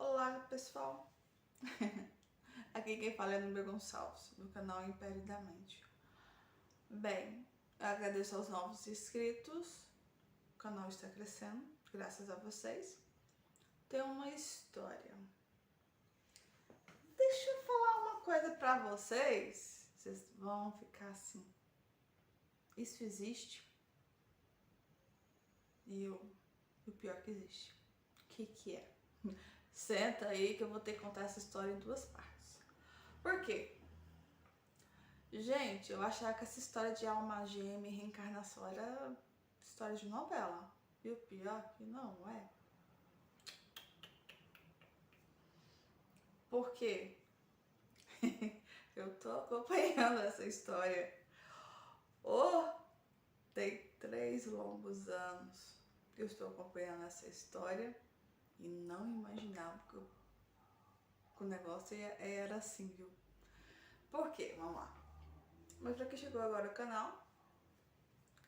Olá pessoal, aqui quem fala é Núbia Gonçalves, do canal Império da Mente. Bem, eu agradeço aos novos inscritos, o canal está crescendo, graças a vocês. Tem uma história. Deixa eu falar uma coisa pra vocês vão ficar assim, isso existe? E o pior que existe, o que é? Senta aí que eu vou ter que contar essa história em duas partes. Por quê? Gente, eu achava que essa história de alma gêmea e reencarnação era história de novela. E o pior que não é. Por quê? Eu tô acompanhando essa história. Oh, tem 3 longos anos que eu estou acompanhando essa história e não imaginava que o negócio era assim, viu? Por quê? Vamos lá. Mas pra quem chegou agora no canal,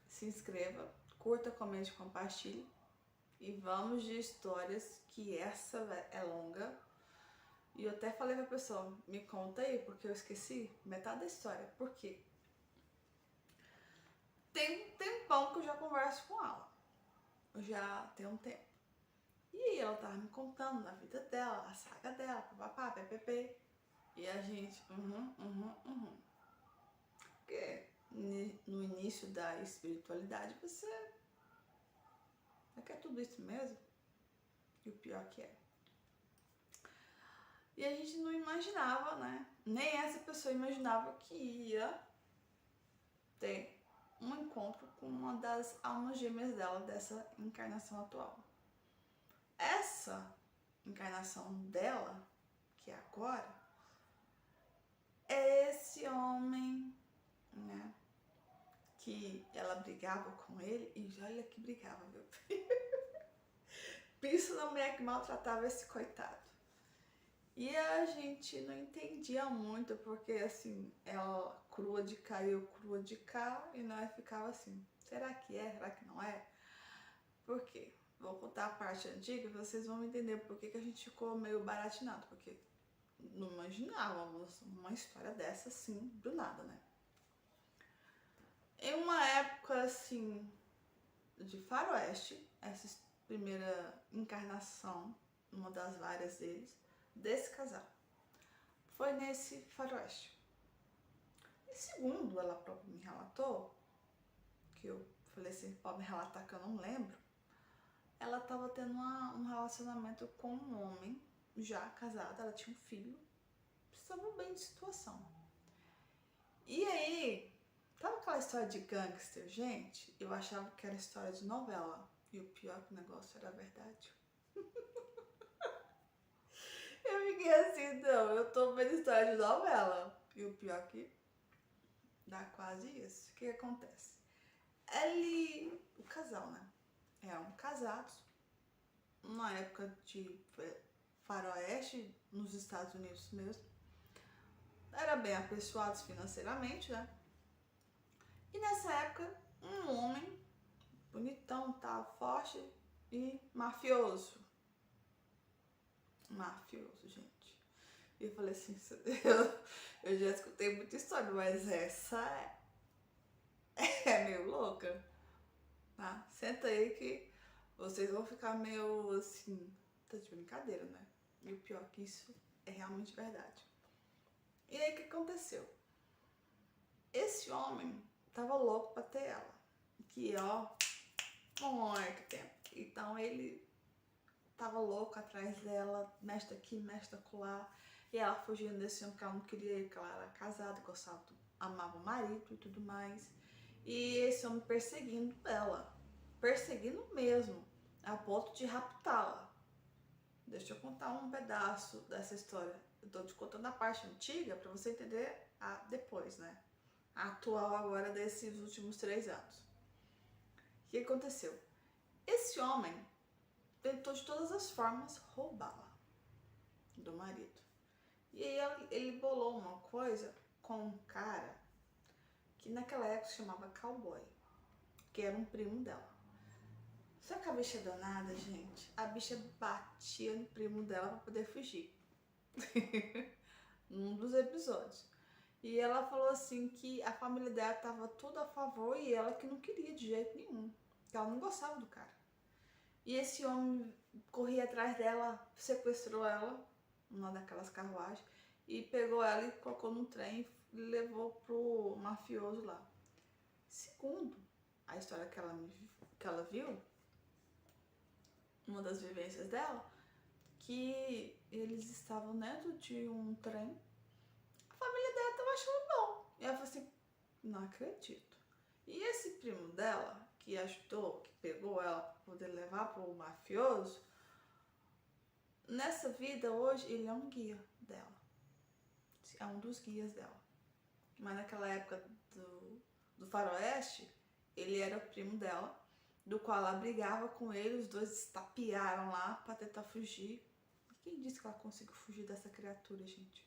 se inscreva, curta, comente, compartilhe. E vamos de histórias que essa é longa. E eu até falei pra pessoa, me conta aí, porque eu esqueci metade da história. Por quê? Tem um tempão que eu já converso com ela. Já tem um tempo. E aí ela tava me contando da vida dela, a saga dela, papapá, ppp. E a gente, Porque no início da espiritualidade você quer tudo isso mesmo. E o pior que é. E a gente não imaginava, né? Nem essa pessoa imaginava que ia ter um encontro com uma das almas gêmeas dela dessa encarnação atual. Essa encarnação dela, que é agora, é esse homem, né? Que ela brigava com ele, e olha que brigava, viu? Pensa na mulher que maltratava esse coitado. E a gente não entendia muito, porque assim, ela crua de cá e eu crua de cá, e nós ficava assim, será que é? Será que não é? Por quê? Vou contar a parte antiga, vocês vão entender por que a gente ficou meio baratinado, porque não imaginávamos uma história dessa assim, do nada, né? Em uma época assim, de faroeste, essa primeira encarnação, uma das várias deles, desse casal. Foi nesse faroeste. E segundo ela própria me relatou, que eu falei assim, pode me relatar que eu não lembro, ela estava tendo um relacionamento com um homem, já casada, ela tinha um filho, estava bem de situação. E aí, tava aquela história de gangster, gente, eu achava que era história de novela, e o pior que o negócio era verdade. Eu fiquei assim, não, eu tô vendo história de novela, e o pior que dá quase isso. O que acontece? O casal, né? Eram casados, numa época de faroeste, nos Estados Unidos mesmo. Era bem apessoados financeiramente, né? E nessa época, um homem bonitão, tá, forte e mafioso. Mafioso, gente. E eu falei assim, eu já escutei muita história, mas essa é meio louca. Tá? Senta aí que vocês vão ficar meio assim, tá de brincadeira, né? E o pior que isso é realmente verdade. E aí o que aconteceu? Esse homem tava louco pra ter ela. Que ó, muito tempo. Então ele tava louco atrás dela, mexe aqui, mexe acolá. E ela fugindo desse homem porque ela não queria ir, porque ela era casada, gostava, amava o marido e tudo mais. E esse homem perseguindo ela. Perseguindo mesmo, a ponto de raptá-la. Deixa eu contar um pedaço dessa história. Eu tô te contando a parte antiga para você entender a depois, né? A atual agora desses últimos 3 anos. O que aconteceu? Esse homem tentou de todas as formas roubá-la do marido. E aí ele bolou uma coisa com um cara que naquela época se chamava Cowboy, que era um primo dela. Só que a bicha danada, gente, a bicha batia no primo dela pra poder fugir. Num dos episódios. E ela falou assim que a família dela tava tudo a favor e ela que não queria de jeito nenhum. Que ela não gostava do cara. E esse homem corria atrás dela, sequestrou ela, numa daquelas carruagens, e pegou ela e colocou num trem e levou pro mafioso lá. Segundo a história que ela viu, uma das vivências dela, que eles estavam dentro de um trem, a família dela tava achando bom. E ela falou assim, não acredito. E esse primo dela, que ajudou, que pegou ela para poder levar pro mafioso, nessa vida hoje ele é um guia dela. É um dos guias dela. Mas naquela época do faroeste, ele era o primo dela, do qual ela brigava com ele, os dois estapearam lá para tentar fugir. E quem disse que ela conseguiu fugir dessa criatura, gente?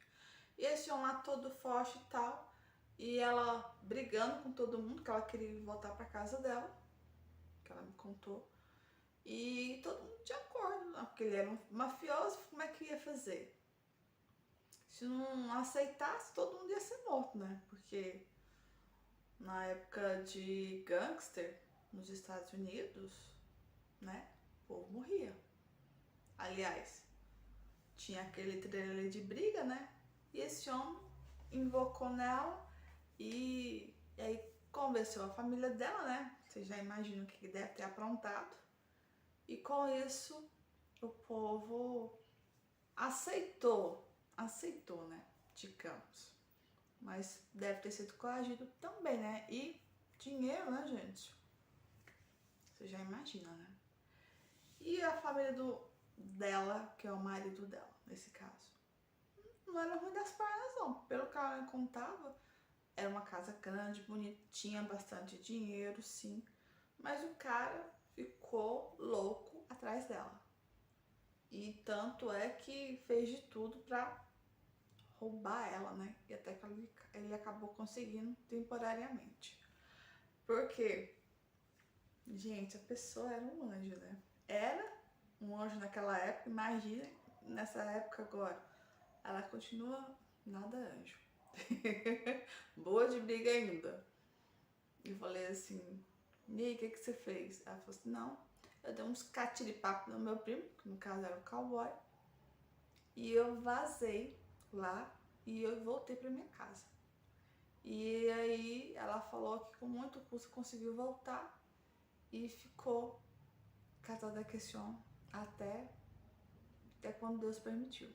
E esse homem lá todo forte e tal, e ela brigando com todo mundo, que ela queria voltar para casa dela, que ela me contou. E todo mundo de acordo, né? Porque ele era um mafioso, como é que ia fazer? Se não aceitasse, todo mundo ia ser morto, né? Porque na época de gangster nos Estados Unidos, né? O povo morria. Aliás, tinha aquele trailer de briga, né? E esse homem invocou nela e aí convenceu a família dela, né? Vocês já imaginam o que deve ter aprontado. E com isso, o povo aceitou, né? Digamos. Mas deve ter sido coagido também, né? E dinheiro, né, gente? Você já imagina, né? E a família dela, que é o marido dela, nesse caso, não era ruim das pernas, não. Pelo que ela me contava, era uma casa grande, bonita, tinha bastante dinheiro, sim. Mas o cara ficou louco atrás dela. E tanto é que fez de tudo pra roubar ela, né? E até que ele acabou conseguindo temporariamente. Porque, gente, a pessoa era um anjo, né? Era um anjo naquela época, imagina nessa época agora. Ela continua nada anjo. Boa de briga ainda. E falei assim, e aí, o que você fez? Ela falou assim, não, eu dei uns catiripapo no meu primo, que no caso era o cowboy, e eu vazei lá e eu voltei pra minha casa. E aí ela falou que com muito custo conseguiu voltar e ficou casada com esse homem até quando Deus permitiu.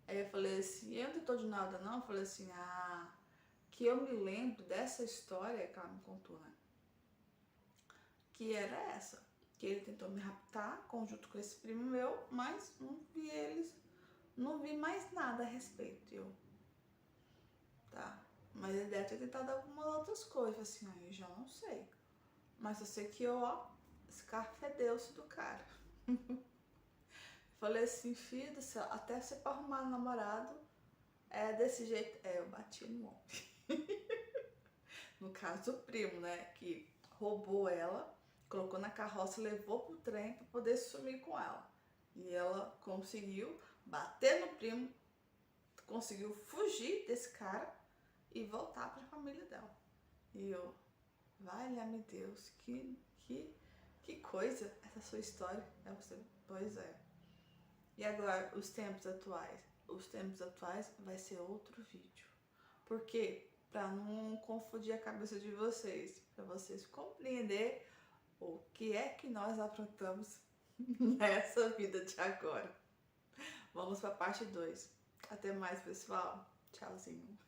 Aí eu falei assim, eu não tentou de nada não, eu falei assim, que eu me lembro dessa história que ela me contou, né? Que era essa, que ele tentou me raptar conjunto com esse primo meu, mas não vi mais nada a respeito. Tá, mas ele deve ter tentado algumas outras coisas, assim, aí eu já não sei. Mas eu sei que eu, escarfedeu-se do cara. Falei assim, filho do céu, até você pra arrumar um namorado é desse jeito. Eu bati no homem. No caso, o primo, né, que roubou ela, colocou na carroça e levou pro trem pra poder sumir com ela. E ela conseguiu bater no primo, conseguiu fugir desse cara e voltar pra família dela. E eu, valha-me Deus, que coisa essa sua história. Aí você, pois é. E agora, os tempos atuais? Os tempos atuais vai ser outro vídeo. Por quê? Pra não confundir a cabeça de vocês. Pra vocês compreender o que é que nós aprontamos nessa vida de agora. Vamos pra parte 2. Até mais, pessoal. Tchauzinho.